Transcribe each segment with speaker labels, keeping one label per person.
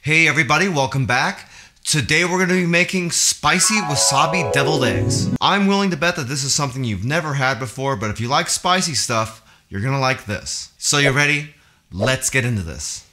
Speaker 1: Hey everybody, welcome back. Today we're going to be making spicy wasabi deviled eggs. I'm willing to bet that this is something you've never had before, but if you like spicy stuff, you're going to like this. So you ready? Let's get into this.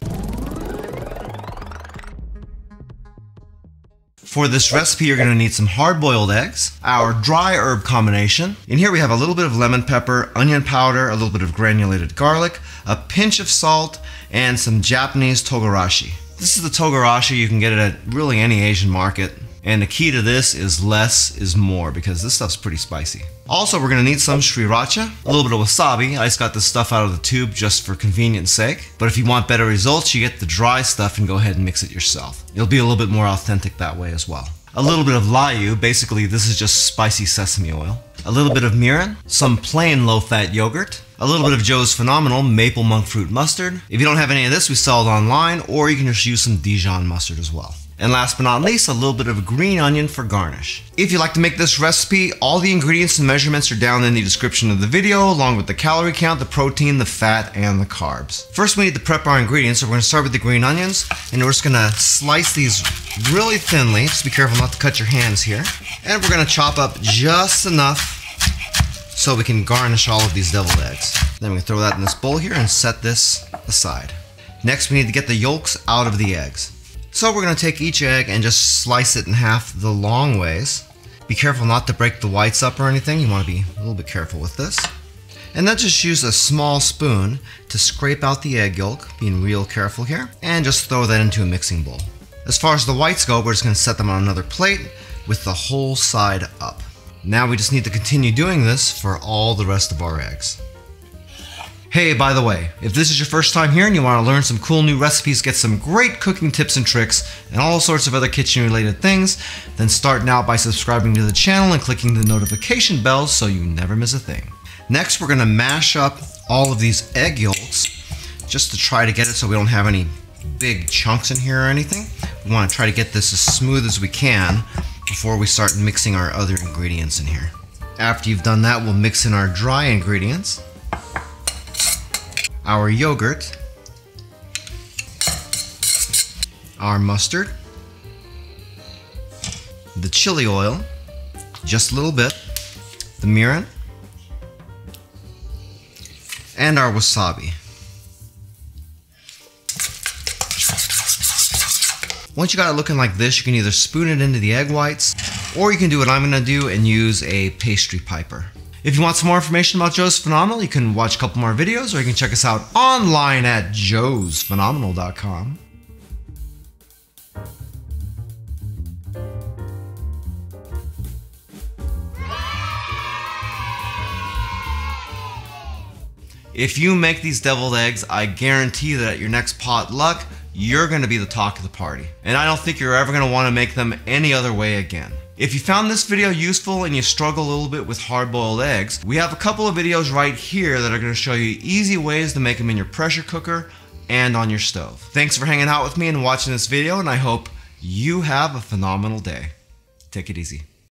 Speaker 1: For this recipe, you're going to need some hard-boiled eggs, our dry herb combination. In here we have a little bit of lemon pepper, onion powder, a little bit of granulated garlic, a pinch of salt, and some Japanese togarashi. This is the togarashi. You can get it at really any Asian market. And the key to this is less is more, because this stuff's pretty spicy. Also, we're going to need some sriracha, a little bit of wasabi. I just got this stuff out of the tube just for convenience sake. But if you want better results, you get the dry stuff and go ahead and mix it yourself. It'll be a little bit more authentic that way as well. A little bit of layu, basically this is just spicy sesame oil. A little bit of mirin, some plain low-fat yogurt, a little bit of Joe's Phenomenal maple monk fruit mustard. If you don't have any of this, we sell it online, or you can just use some Dijon mustard as well. And last but not least, a little bit of green onion for garnish. If you'd like to make this recipe, all the ingredients and measurements are down in the description of the video, along with the calorie count, the protein, the fat, and the carbs. First, we need to prep our ingredients, so we're going to start with the green onions, and we're just going to slice these really thinly. Just be careful not to cut your hands here. And we're going to chop up just enough so we can garnish all of these deviled eggs. Then we can throw that in this bowl here and set this aside. Next, we need to get the yolks out of the eggs. So we're going to take each egg and just slice it in half the long ways. Be careful not to break the whites up or anything. You want to be a little bit careful with this. And then just use a small spoon to scrape out the egg yolk, being real careful here, and just throw that into a mixing bowl. As far as the whites go, we're just going to set them on another plate with the whole side up. Now we just need to continue doing this for all the rest of our eggs. Hey, by the way, if this is your first time here and you want to learn some cool new recipes, get some great cooking tips and tricks, and all sorts of other kitchen related things, then start now by subscribing to the channel and clicking the notification bell so you never miss a thing. Next, we're going to mash up all of these egg yolks just to try to get it so we don't have any big chunks in here or anything. We want to try to get this as smooth as we can before we start mixing our other ingredients in here. After you've done that, we'll mix in our dry ingredients, our yogurt, our mustard, the chili oil, just a little bit, the mirin, and our wasabi. Once you got it looking like this, you can either spoon it into the egg whites, or you can do what I'm going to do and use a pastry piper. If you want some more information about Joe's Phenomenal, you can watch a couple more videos, or you can check us out online at joesphenomenal.com. If you make these deviled eggs, I guarantee that at your next potluck, you're going to be the talk of the party. And I don't think you're ever going to want to make them any other way again. If you found this video useful and you struggle a little bit with hard-boiled eggs, we have a couple of videos right here that are going to show you easy ways to make them in your pressure cooker and on your stove. Thanks for hanging out with me and watching this video, and I hope you have a phenomenal day. Take it easy.